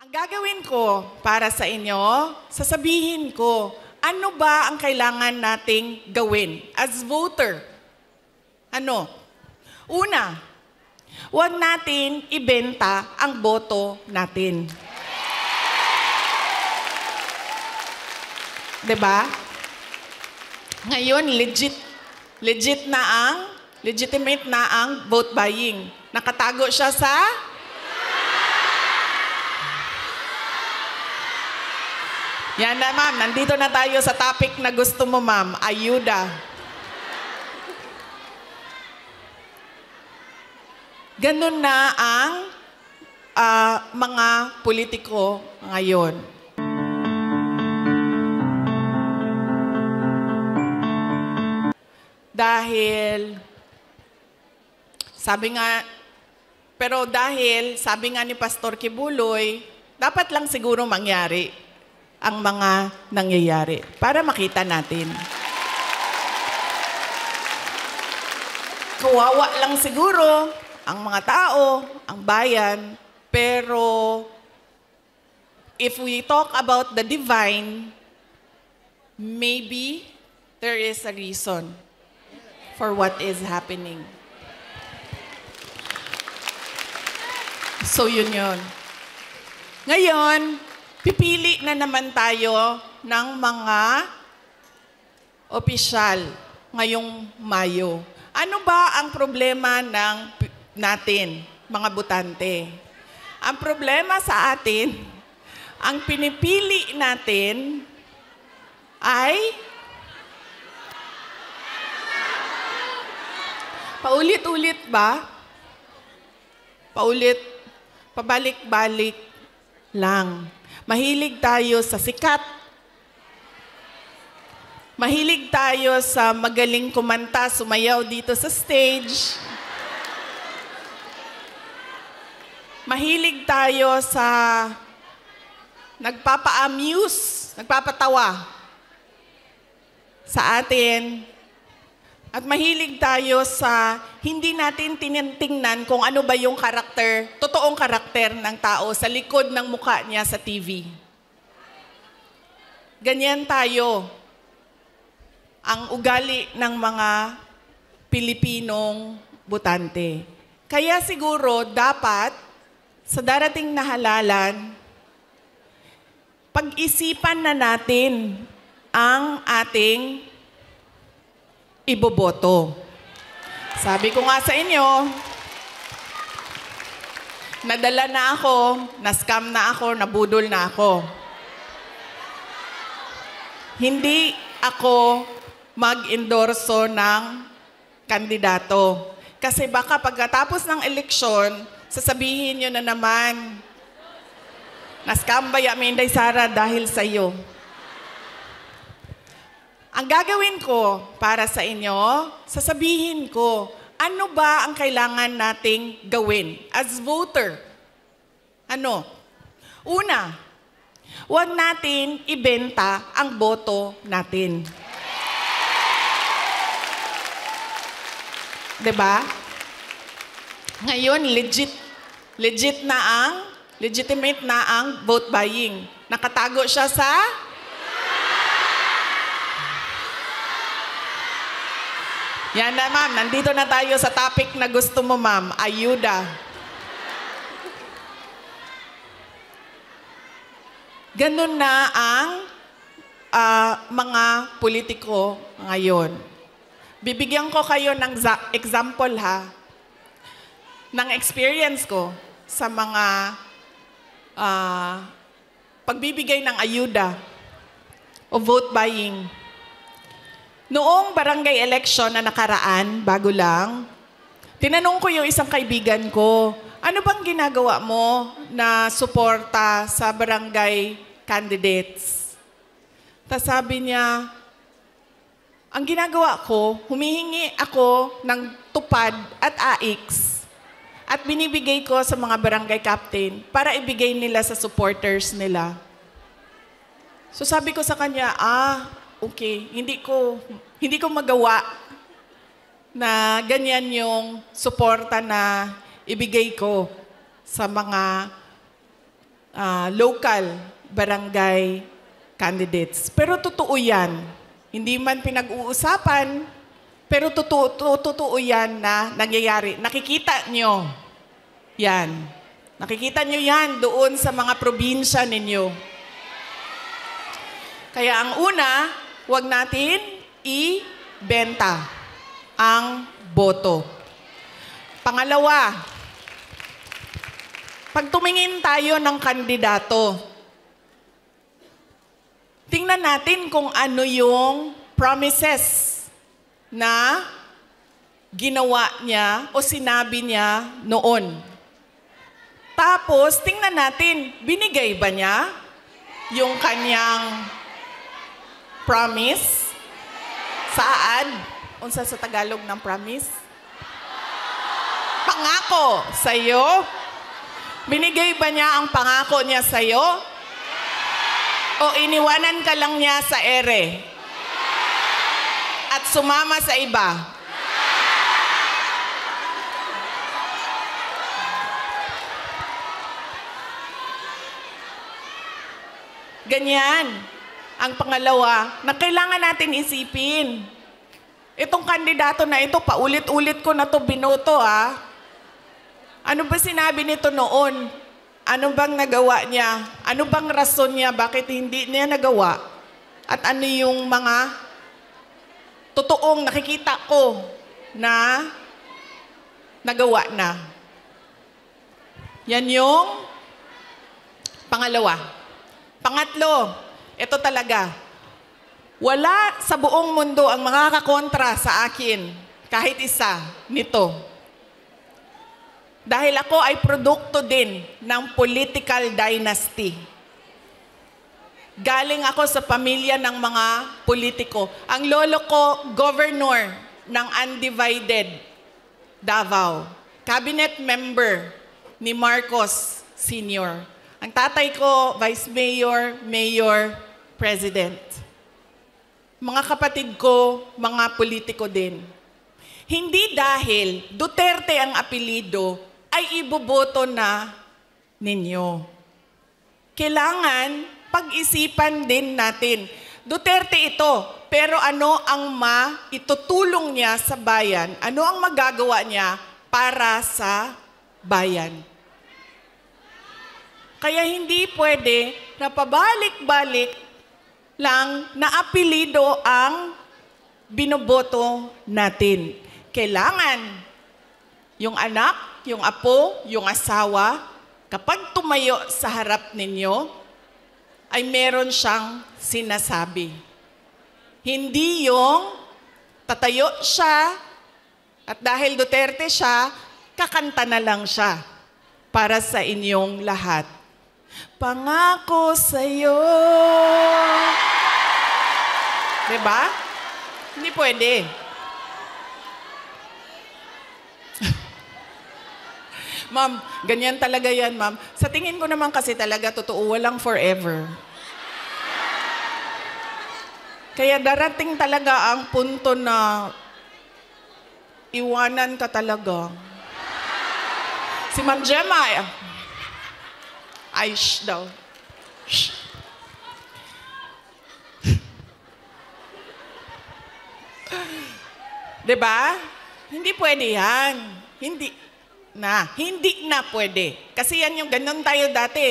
Ang gagawin ko para sa inyo, sasabihin ko, ano ba ang kailangan nating gawin as voter? Ano? Una, huwag natin ibenta ang boto natin. Diba? Ngayon, legitimate na ang vote buying. Nakatago siya sa yan na, ma'am. Nandito na tayo sa topic na gusto mo, ma'am. Ayuda. Ganun na ang mga politiko ngayon. Dahil, sabi nga ni Pastor Kibuloy, dapat lang siguro mangyari ang mga nangyayari para makita natin. Kawawa lang siguro ang mga tao, ang bayan, pero if we talk about the divine, maybe there is a reason for what is happening. So yun. Ngayon, pipili na naman tayo ng mga opisyal ngayong Mayo. Ano ba ang problema natin, mga botante? Ang problema sa atin, ang pinipili natin ay paulit-ulit ba? Pabalik-balik lang. Mahilig tayo sa sikat. Mahilig tayo sa magaling kumanta, sumayaw dito sa stage. Mahilig tayo sa nagpapa-amuse, nagpapatawa sa atin. At mahilig tayo sa hindi natin tinitingnan kung ano ba yung karakter, totoong karakter ng tao sa likod ng mukha niya sa TV. Ganyan tayo ang ugali ng mga Pilipinong botante. Kaya siguro dapat sa darating na halalan, pag-isipan na natin ang ating iboboto. Sabi ko nga sa inyo, nadala na ako, na-scam na ako, nabudol na ako. Hindi ako mag-endorso ng kandidato. Kasi baka pagkatapos ng eleksyon, sasabihin nyo na naman, na-scam ba yamin Inday Sara dahil sa iyo? Ang gagawin ko para sa inyo, sasabihin ko, ano ba ang kailangan nating gawin as voter? Ano? Una, huwag natin ibenta ang boto natin. Diba? Ngayon, legitimate na ang vote buying. Nakatago siya sa yan na, ma'am. Nandito na tayo sa topic na gusto mo, ma'am. Ayuda. Ganun na ang mga politiko ngayon. Bibigyan ko kayo ng example, ha, ng experience ko sa mga pagbibigay ng ayuda o vote buying. Noong barangay election na nakaraan, bago lang, tinanong ko yung isang kaibigan ko, ano bang ginagawa mo na suporta sa barangay candidates? Tapos sabi niya, ang ginagawa ko, humihingi ako ng tupad at AIX at binibigay ko sa mga barangay captain para ibigay nila sa supporters nila. So sabi ko sa kanya, okay, hindi ko magawa na ganyan yung suporta na ibigay ko sa mga local barangay candidates. Pero totoo yan. Hindi man pinag-uusapan, pero totoo yan na nangyayari. Nakikita nyo yan. Nakikita nyo yan doon sa mga probinsya ninyo. Kaya ang una, huwag natin ibenta ang boto. Pangalawa, pag tumingin tayo ng kandidato, tingnan natin kung ano yung promises na ginawa niya o sinabi niya noon. Tapos, tingnan natin, binigay ba niya yung kanyang promise? Saan? Unsa sa Tagalog ng promise? Pangako sa'yo? Binigay ba niya ang pangako niya sa'yo? O iniwanan ka lang niya sa ere? At sumama sa iba? Ganyan. Ang pangalawa, na kailangan natin isipin. Itong kandidato na ito, paulit-ulit ko na to binoto Ano ba sinabi nito noon? Ano bang nagawa niya? Ano bang rason niya? Bakit hindi niya nagawa? At ano yung mga totoong nakikita ko na nagawa na? Yan yung pangalawa. Pangatlo, ito talaga. Wala sa buong mundo ang makakakontra sa akin, kahit isa, nito. Dahil ako ay produkto din ng political dynasty. Galing ako sa pamilya ng mga politiko. Ang lolo ko, governor ng undivided Davao. Cabinet member ni Marcos Sr. Ang tatay ko, vice mayor, mayor, president. Mga kapatid ko, mga politiko din. Hindi dahil Duterte ang apelido, ay iboboto na ninyo. Kailangan pag-isipan din natin. Duterte ito, pero ano ang maitutulong niya sa bayan? Ano ang magagawa niya para sa bayan? Kaya hindi pwede na pabalik-balik lang na apelido ang binoboto natin. Kailangan yung anak, yung apo, yung asawa, kapag tumayo sa harap ninyo, ay meron siyang sinasabi. Hindi yung tatayo siya at dahil Duterte siya, kakanta na lang siya para sa inyong lahat. Pangako sa'yo. Diba? Hindi pwede. Ma'am, ganyan talaga yan, ma'am. Sa tingin ko naman kasi talaga, totoo, walang forever. Kaya darating talaga ang punto na iwanan ka talaga. Si Ma'am Gemma, ay, shh daw. Shh. Diba? Hindi pwede yan. Hindi na pwede. Kasi yan yung ganun tayo dati.